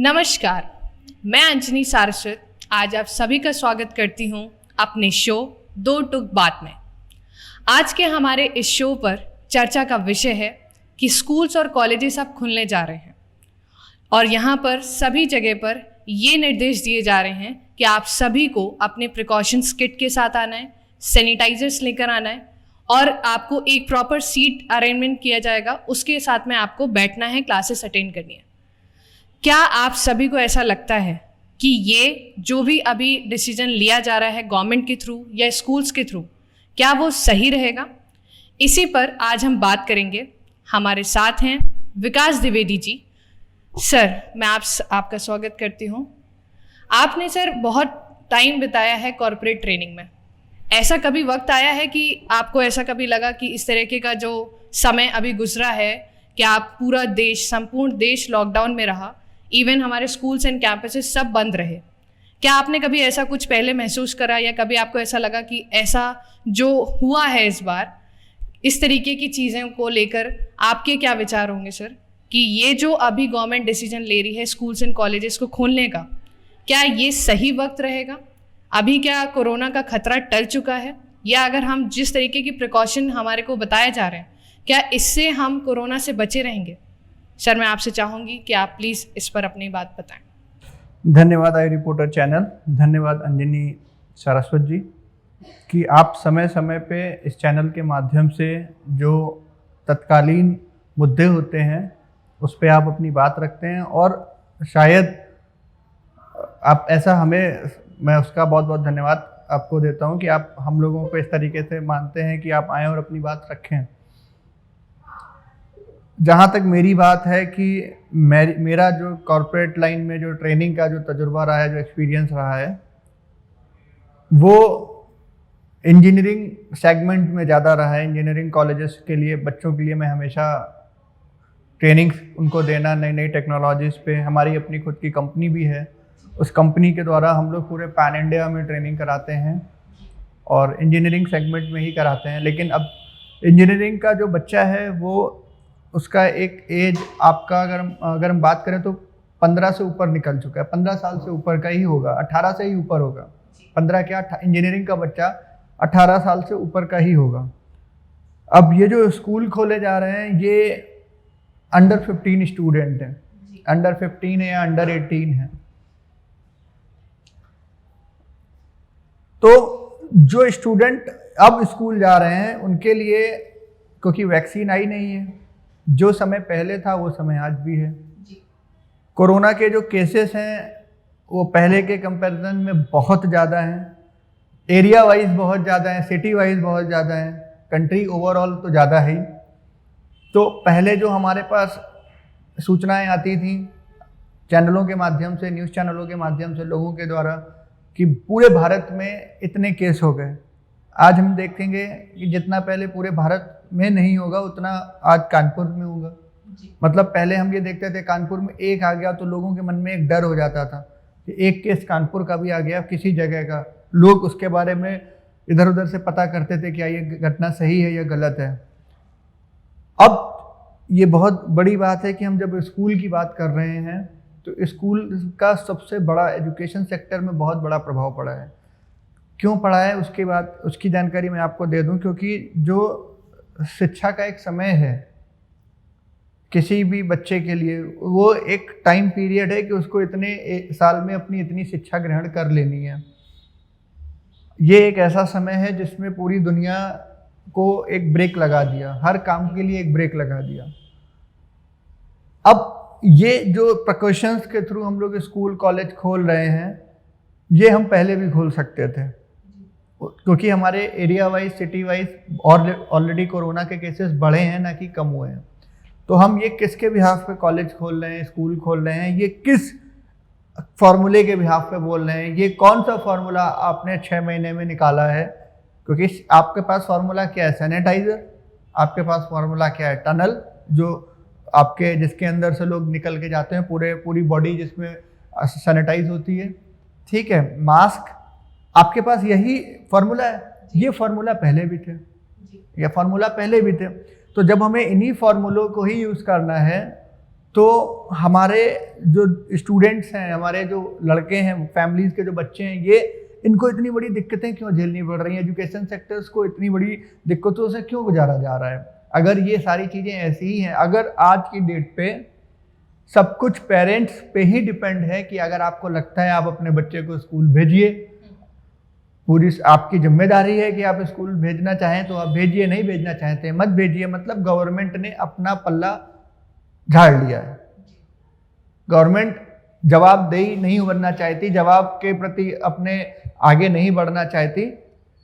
नमस्कार, मैं अंजनी सारस्वत आज आप सभी का स्वागत करती हूं अपने शो दो टुक बात में। आज के हमारे इस शो पर चर्चा का विषय है कि स्कूल्स और कॉलेजेस अब खुलने जा रहे हैं और यहाँ पर सभी जगह पर ये निर्देश दिए जा रहे हैं कि आप सभी को अपने प्रिकॉशंस किट के साथ आना है, सैनिटाइजर्स लेकर आना है और आपको एक प्रॉपर सीट अरेंजमेंट किया जाएगा, उसके साथ में आपको बैठना है, क्लासेस अटेंड करनी है। क्या आप सभी को ऐसा लगता है कि ये जो भी अभी डिसीजन लिया जा रहा है गवर्नमेंट के थ्रू या स्कूल्स के थ्रू, क्या वो सही रहेगा? इसी पर आज हम बात करेंगे। हमारे साथ हैं विकास द्विवेदी जी। सर, मैं आपका स्वागत करती हूँ। आपने सर बहुत टाइम बिताया है कॉर्पोरेट ट्रेनिंग में। ऐसा कभी वक्त आया है कि आपको ऐसा कभी लगा कि इस तरीके का जो समय अभी गुजरा है कि आप पूरा देश, संपूर्ण देश लॉकडाउन में रहा, इवन हमारे स्कूल्स एंड कैंपसेस सब बंद रहे, क्या आपने कभी ऐसा कुछ पहले महसूस करा या कभी आपको ऐसा लगा कि ऐसा जो हुआ है इस बार, इस तरीके की चीज़ों को लेकर आपके क्या विचार होंगे सर, कि ये जो अभी गवर्नमेंट डिसीजन ले रही है स्कूल्स एंड कॉलेजेस को खोलने का, क्या ये सही वक्त रहेगा? अभी क्या कोरोना का खतरा टल चुका है, या अगर हम जिस तरीके की प्रिकॉशन हमारे को बताए जा रहे हैं, क्या इससे हम कोरोना से बचे रहेंगे? सर, मैं आपसे चाहूँगी कि आप प्लीज़ इस पर अपनी बात बताएं। धन्यवाद आई रिपोर्टर चैनल, धन्यवाद अंजनी सारस्वत जी कि आप समय समय पे इस चैनल के माध्यम से जो तत्कालीन मुद्दे होते हैं उस पे आप अपनी बात रखते हैं और शायद आप ऐसा मैं उसका बहुत बहुत धन्यवाद आपको देता हूं कि आप हम लोगों को इस तरीके से मानते हैं कि आप आएँ और अपनी बात रखें। जहाँ तक मेरी बात है कि मेरा जो कॉर्पोरेट लाइन में जो ट्रेनिंग का जो तजुर्बा रहा है, जो एक्सपीरियंस रहा है, वो इंजीनियरिंग सेगमेंट में ज़्यादा रहा है। इंजीनियरिंग कॉलेजेस के लिए बच्चों के लिए मैं हमेशा ट्रेनिंग उनको देना, नई नई टेक्नोलॉजीज़ पे। हमारी अपनी खुद की कंपनी भी है, उस कंपनी के द्वारा हम लोग पूरे पैन इंडिया में ट्रेनिंग कराते हैं और इंजीनियरिंग सेगमेंट में ही कराते हैं। लेकिन अब इंजीनियरिंग का जो बच्चा है वो उसका एक एज आपका अगर हम बात करें तो 15 से ऊपर निकल चुका है, 15 साल से ऊपर का ही होगा, 18 से ही ऊपर होगा। 15 क्या, इंजीनियरिंग का बच्चा 18 साल से ऊपर का ही होगा। अब ये जो स्कूल खोले जा रहे हैं ये अंडर 15 स्टूडेंट हैं, अंडर 15 है या अंडर 18 है। तो जो स्टूडेंट अब स्कूल जा रहे हैं उनके लिए, क्योंकि वैक्सीन आई नहीं है, जो समय पहले था वो समय आज भी है। कोरोना के जो केसेस हैं वो पहले के कंपैरिजन में बहुत ज़्यादा हैं, एरिया वाइज बहुत ज़्यादा हैं, सिटी वाइज बहुत ज़्यादा हैं, कंट्री ओवरऑल तो ज़्यादा है ही। तो पहले जो हमारे पास सूचनाएं आती थी चैनलों के माध्यम से, न्यूज़ चैनलों के माध्यम से लोगों के द्वारा, कि पूरे भारत में इतने केस हो गए। आज हम देखेंगे कि जितना पहले पूरे भारत में नहीं होगा उतना आज कानपुर में होगा। मतलब पहले हम ये देखते थे कानपुर में एक आ गया तो लोगों के मन में एक डर हो जाता था कि एक केस कानपुर का भी आ गया किसी जगह का। लोग उसके बारे में इधर उधर से पता करते थे क्या ये घटना सही है या गलत है। अब ये बहुत बड़ी बात है कि हम जब स्कूल की बात कर रहे हैं तो स्कूल का सबसे बड़ा एजुकेशन सेक्टर में बहुत बड़ा प्रभाव पड़ा है। क्यों पड़ा है उसकी जानकारी मैं आपको दे दूं, क्योंकि जो शिक्षा का एक समय है किसी भी बच्चे के लिए, वो एक टाइम पीरियड है कि उसको इतने साल में अपनी इतनी शिक्षा ग्रहण कर लेनी है। ये एक ऐसा समय है जिसमें पूरी दुनिया को एक ब्रेक लगा दिया, हर काम के लिए एक ब्रेक लगा दिया। अब ये जो प्रिकॉशंस के थ्रू हम लोग स्कूल कॉलेज खोल रहे हैं, ये हम पहले भी खोल सकते थे, क्योंकि हमारे area wise, city wise already corona के केसेस बढ़े हैं, ना कि कम हुए हैं। तो हम ये किसके बिहाफ पे कॉलेज खोल रहे हैं, स्कूल खोल रहे हैं, ये किस फॉर्मूले के बिहाफ पे बोल रहे हैं, ये कौन सा फॉर्मूला आपने 6 महीने में निकाला है? क्योंकि आपके पास फॉर्मूला क्या है? सैनिटाइजर। आपके पास फॉर्मूला क्या है? टनल, जो आपके जिसके अंदर से लोग निकल के जाते हैं, पूरी बॉडी जिसमें सैनिटाइज होती है, ठीक है। मास्क, आपके पास यही फार्मूला है। ये फार्मूला पहले भी थे, ये फार्मूला पहले भी थे। तो जब हमें इन्हीं फार्मूलों को ही यूज़ करना है तो हमारे जो स्टूडेंट्स हैं, हमारे जो लड़के हैं, फैमिलीज़ के जो बच्चे हैं, ये इनको इतनी बड़ी दिक्कतें क्यों झेलनी पड़ रही हैं? एजुकेशन सेक्टर्स को इतनी बड़ी दिक्कतों से क्यों गुजारा जा रहा है? अगर ये सारी चीज़ें ऐसी ही हैं, अगर आज की डेट पे सब कुछ पेरेंट्स पे ही डिपेंड है कि अगर आपको लगता है आप अपने बच्चे को स्कूल भेजिए, पूरी आपकी जिम्मेदारी है कि आप स्कूल भेजना चाहें तो आप भेजिए, नहीं भेजना चाहते मत भेजिए, मतलब गवर्नमेंट ने अपना पल्ला झाड़ लिया है। गवर्नमेंट जवाबदेही नहीं बनना चाहती, जवाब के प्रति अपने आगे नहीं बढ़ना चाहती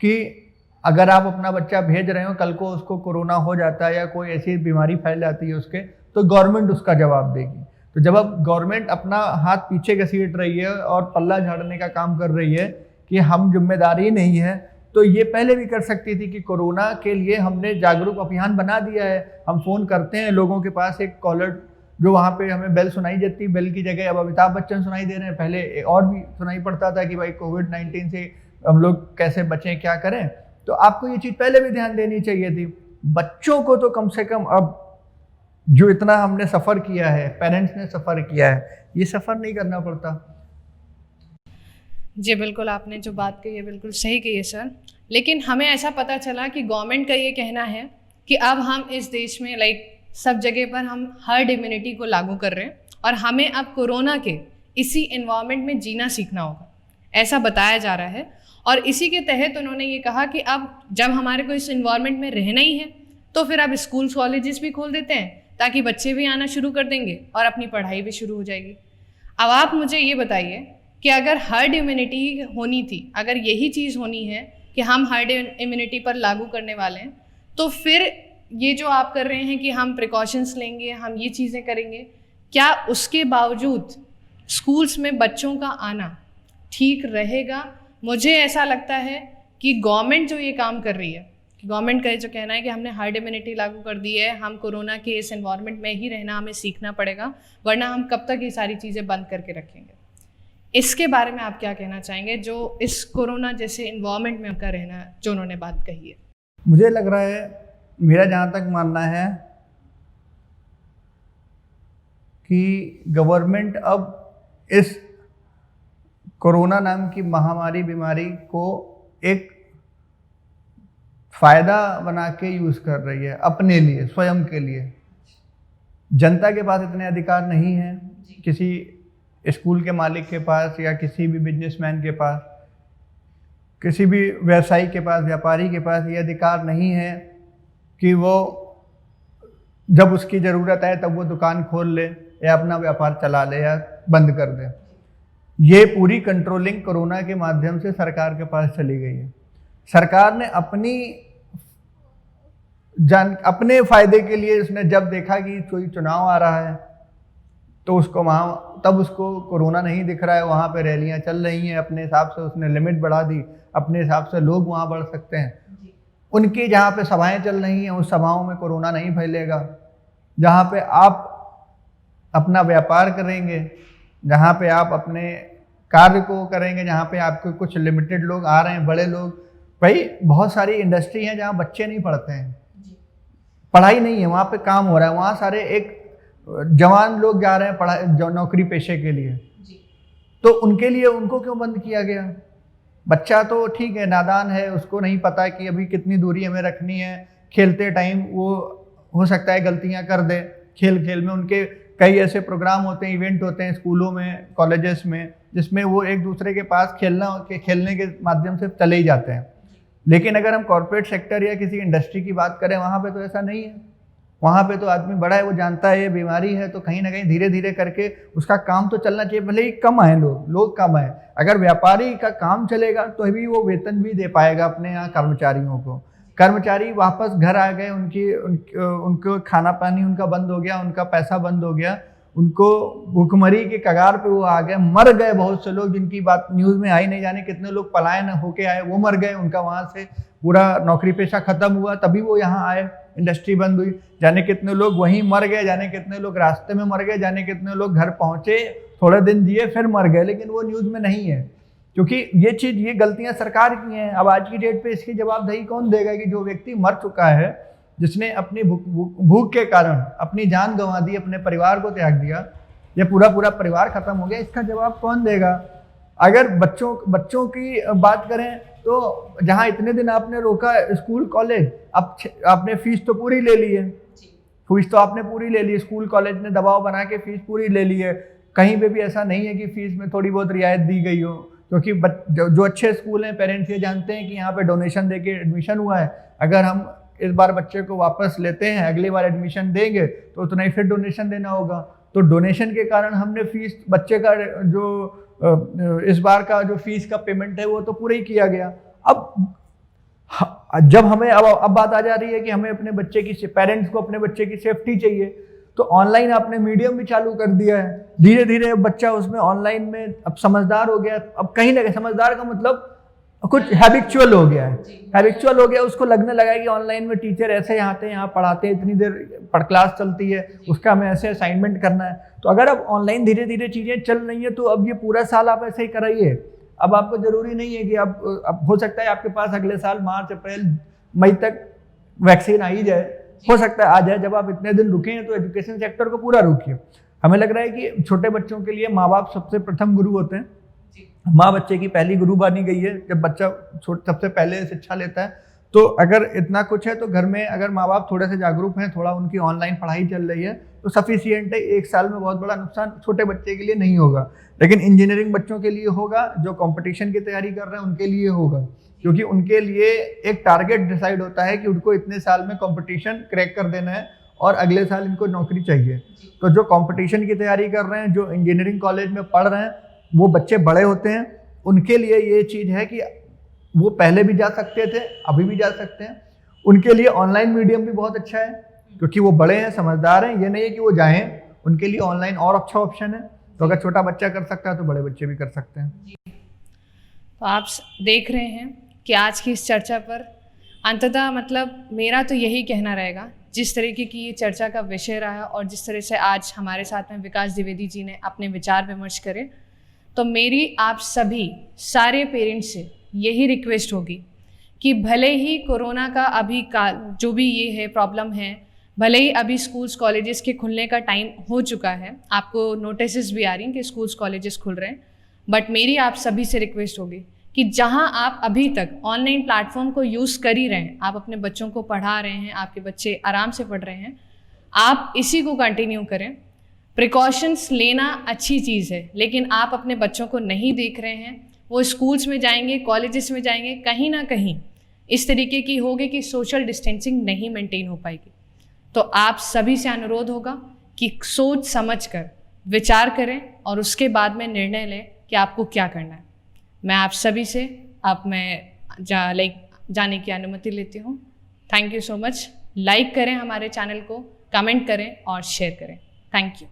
कि अगर आप अपना बच्चा भेज रहे हो, कल को उसको कोरोना हो जाता है या कोई ऐसी बीमारी फैल जाती है उसके, तो गवर्नमेंट उसका जवाब देगी। तो जब अब गवर्नमेंट अपना हाथ पीछे घसीट रही है और पल्ला झाड़ने का काम कर रही है कि हम जिम्मेदारी नहीं है, तो ये पहले भी कर सकती थी कि कोरोना के लिए हमने जागरूक अभियान बना दिया है। हम फ़ोन करते हैं लोगों के पास, एक कॉलर जो वहाँ पे हमें बेल सुनाई देती, बेल की जगह अब अमिताभ बच्चन सुनाई दे रहे हैं, पहले और भी सुनाई पड़ता था कि भाई कोविड-19 से हम लोग कैसे बचें, क्या करें। तो आपको ये चीज़ पहले भी ध्यान देनी चाहिए थी। बच्चों को तो कम से कम अब जो इतना हमने सफ़र किया है, पेरेंट्स ने सफ़र किया है, ये सफ़र नहीं करना पड़ता। जी बिल्कुल, आपने जो बात कही है बिल्कुल सही कही है सर। लेकिन हमें ऐसा पता चला कि गवर्नमेंट का ये कहना है कि अब हम इस देश में सब जगह पर हम हर्ड इम्यूनिटी को लागू कर रहे हैं और हमें अब कोरोना के इसी एनवायरनमेंट में जीना सीखना होगा, ऐसा बताया जा रहा है। और इसी के तहत उन्होंने ये कहा कि अब जब हमारे को इस एनवायरनमेंट में रहना ही है तो फिर अब स्कूल्स कॉलेजेस भी खोल देते हैं ताकि बच्चे भी आना शुरू कर देंगे और अपनी पढ़ाई भी शुरू हो जाएगी। अब आप मुझे ये बताइए कि अगर हर्ड इम्यूनिटी होनी थी, अगर यही चीज़ होनी है कि हम हर्ड इम्यूनिटी पर लागू करने वाले हैं, तो फिर ये जो आप कर रहे हैं कि हम प्रिकॉशंस लेंगे, हम ये चीज़ें करेंगे, क्या उसके बावजूद स्कूल्स में बच्चों का आना ठीक रहेगा? मुझे ऐसा लगता है कि गवर्नमेंट जो ये काम कर रही है, गवर्नमेंट का जो कहना है कि हमने हर्ड इम्यूनिटी लागू कर दी है, हम कोरोना के इस एनवायरनमेंट में ही रहना हमें सीखना पड़ेगा, वरना हम कब तक ये सारी चीज़ें बंद करके रखेंगे। इसके बारे में आप क्या कहना चाहेंगे, जो इस कोरोना जैसे एनवायरनमेंट में उनका रहना जो उन्होंने बात कही है? मुझे लग रहा है, मेरा जहाँ तक मानना है कि गवर्नमेंट अब इस कोरोना नाम की महामारी बीमारी को एक फ़ायदा बना के यूज़ कर रही है अपने लिए, स्वयं के लिए। जनता के पास इतने अधिकार नहीं हैं, किसी स्कूल के मालिक के पास या किसी भी बिजनेसमैन के पास, किसी भी व्यवसायी के पास, व्यापारी के पास ये अधिकार नहीं है कि वो जब उसकी ज़रूरत है तब वो दुकान खोल ले या अपना व्यापार चला ले या बंद कर दे। ये पूरी कंट्रोलिंग कोरोना के माध्यम से सरकार के पास चली गई है। सरकार ने अपने फ़ायदे के लिए उसने जब देखा कि कोई चुनाव आ रहा है तो उसको वहाँ, तब उसको कोरोना नहीं दिख रहा है, वहाँ पे रैलियाँ चल रही हैं, अपने हिसाब से उसने लिमिट बढ़ा दी, अपने हिसाब से लोग वहाँ बढ़ सकते हैं। उनकी जहाँ पे सभाएं चल रही हैं उस सभाओं में कोरोना नहीं फैलेगा। जहाँ पे आप अपना व्यापार करेंगे, जहाँ पे आप अपने कार्य को करेंगे, जहाँ पे आपके कुछ लिमिटेड लोग आ रहे हैं, बड़े लोग, भाई बहुत सारी इंडस्ट्री हैं जहाँ बच्चे नहीं पढ़ते हैं, पढ़ाई नहीं है, वहाँ पे काम हो रहा है, वहाँ सारे एक जवान लोग जा रहे हैं पढ़ाई नौकरी पेशे के लिए, तो उनके लिए उनको क्यों बंद किया गया? बच्चा तो ठीक है, नादान है, उसको नहीं पता कि अभी कितनी दूरी हमें रखनी है, खेलते टाइम वो हो सकता है गलतियां कर दे, खेल खेल में उनके कई ऐसे प्रोग्राम होते हैं, इवेंट होते हैं स्कूलों में, कॉलेजेस में, जिसमें वो एक दूसरे के पास खेलने के माध्यम से चले ही जाते हैं। लेकिन अगर हम कॉर्पोरेट सेक्टर या किसी इंडस्ट्री की बात करें, वहाँ पे तो ऐसा नहीं है। वहाँ पे तो आदमी बड़ा है, वो जानता है ये बीमारी है, तो कहीं ना कहीं धीरे धीरे करके उसका काम तो चलना चाहिए, भले ही कम आए लोग कम आए। अगर व्यापारी का काम चलेगा तो भी वो वेतन भी दे पाएगा अपने यहाँ कर्मचारियों को। कर्मचारी वापस घर आ गए, उनको खाना पानी उनका बंद हो गया, उनका पैसा बंद हो गया, उनको भूखमरी के कगार पे वो आ गए, मर गए बहुत से लोग, जिनकी बात न्यूज़ में आई नहीं जाने कितने लोग पलायन होके आए, वो मर गए, उनका वहाँ से पूरा नौकरी पेशा खत्म हुआ, तभी वो यहाँ आए, इंडस्ट्री बंद हुई। जाने कितने लोग वहीं मर गए, जाने कितने लोग रास्ते में मर गए, जाने कितने लोग घर पहुँचे, थोड़े दिन जिए फिर मर गए, लेकिन वो न्यूज़ में नहीं है, क्योंकि ये गलतियां सरकार की हैं। अब आज की डेट पे इसकी जवाबदेही कौन देगा कि जो व्यक्ति मर चुका है जिसने अपनी भूख के कारण अपनी जान गंवा दी, अपने परिवार को त्याग दिया, या पूरा परिवार खत्म हो गया, इसका जवाब कौन देगा? अगर बच्चों की बात करें तो जहाँ इतने दिन आपने रोका स्कूल कॉलेज, अब आपने फीस तो पूरी ले ली है, फीस तो आपने पूरी ले ली, स्कूल कॉलेज ने दबाव बना के फीस पूरी ले ली है। कहीं पे भी ऐसा नहीं है कि फीस में थोड़ी बहुत रियायत दी गई हो, क्योंकि जो अच्छे स्कूल हैं, पेरेंट्स ये जानते हैं कि यहाँ पे डोनेशन देके एडमिशन हुआ है, अगर हम इस बार बच्चे को वापस लेते हैं, अगली बार एडमिशन देंगे तो उतना ही फिर डोनेशन देना होगा। तो डोनेशन के कारण हमने फीस, बच्चे का जो इस बार का जो फीस का पेमेंट है वो तो पूरा ही किया गया। अब जब हमें अब बात आ जा रही है कि हमें अपने बच्चे की, पेरेंट्स को अपने बच्चे की सेफ्टी चाहिए, तो ऑनलाइन आपने मीडियम भी चालू कर दिया है। धीरे धीरे बच्चा उसमें ऑनलाइन में अब समझदार हो गया। अब कहीं ना कहीं समझदार का मतलब कुछ हैबिचुअल हो गया है, हैबिचुअल हो गया, उसको लगने लगा है कि ऑनलाइन में टीचर ऐसे यहाँ पढ़ाते हैं, इतनी देर क्लास चलती है, उसका हमें ऐसे असाइनमेंट करना है। तो अगर अब ऑनलाइन धीरे धीरे चीज़ें चल रही हैं तो अब ये पूरा साल आप ऐसे ही कराइए। अब आपको ज़रूरी नहीं है कि अब हो सकता है आपके पास अगले साल मार्च अप्रैल मई तक वैक्सीन आ ही जाए, हो सकता है आ जाए। जब आप इतने दिन रुके हैं तो एजुकेशन सेक्टर को पूरा रुकिए। हमें लग रहा है कि छोटे बच्चों के लिए माँ बाप सबसे प्रथम गुरु होते हैं, माँ बच्चे की पहली गुरु बनी गई है। जब बच्चा सबसे पहले शिक्षा लेता है, तो अगर इतना कुछ है तो घर में अगर माँ बाप थोड़े से जागरूक हैं, थोड़ा उनकी ऑनलाइन पढ़ाई चल रही है तो सफिशियंट है। एक साल में बहुत बड़ा नुकसान छोटे बच्चे के लिए नहीं होगा, लेकिन इंजीनियरिंग बच्चों के लिए होगा, जो कंपटीशन की तैयारी कर रहे हैं उनके लिए होगा, क्योंकि उनके लिए एक टारगेट डिसाइड होता है कि उनको इतने साल में कंपटीशन क्रैक कर देना है और अगले साल इनको नौकरी चाहिए। तो जो कंपटीशन की तैयारी कर रहे हैं, जो इंजीनियरिंग कॉलेज में पढ़ रहे हैं, वो बच्चे बड़े होते हैं, उनके लिए ये चीज़ है कि वो पहले भी जा सकते थे, अभी भी जा सकते हैं। उनके लिए ऑनलाइन मीडियम भी बहुत अच्छा है, क्योंकि वो बड़े हैं, समझदार हैं। ये नहीं है कि वो जाएं, उनके लिए ऑनलाइन और अच्छा ऑप्शन है। तो अगर छोटा बच्चा कर सकता है तो बड़े बच्चे भी कर सकते हैं। तो आप देख रहे हैं कि आज की इस चर्चा पर अंततः मतलब मेरा तो यही कहना रहेगा, जिस तरीके की ये चर्चा का विषय रहा और जिस तरह से आज हमारे साथ में विकास द्विवेदी जी ने अपने विचार विमर्श करे, तो मेरी आप सभी सारे पेरेंट्स से यही रिक्वेस्ट होगी कि भले ही कोरोना का अभी का जो भी ये है प्रॉब्लम है, भले ही अभी स्कूल्स कॉलेजेस के खुलने का टाइम हो चुका है, आपको नोटिस भी आ रही हैं कि स्कूल्स कॉलेजेस खुल रहे हैं, बट मेरी आप सभी से रिक्वेस्ट होगी कि जहां आप अभी तक ऑनलाइन प्लेटफॉर्म को यूज़ कर ही रहे हैं, आप अपने बच्चों को पढ़ा रहे हैं, आपके बच्चे आराम से पढ़ रहे हैं, आप इसी को कंटिन्यू करें। प्रिकॉशंस लेना अच्छी चीज़ है, लेकिन आप अपने बच्चों को नहीं देख रहे हैं, वो स्कूल्स में जाएंगे, कॉलेजेस में जाएंगे, कहीं ना कहीं इस तरीके की होगी कि सोशल डिस्टेंसिंग नहीं मेंटेन हो पाएगी। तो आप सभी से अनुरोध होगा कि सोच समझ कर विचार करें और उसके बाद में निर्णय लें कि आपको क्या करना है। मैं आप सभी से जाने की अनुमति लेती हूँ। Thank you so much. Like करें हमारे चैनल को, कमेंट करें और शेयर करें। Thank you.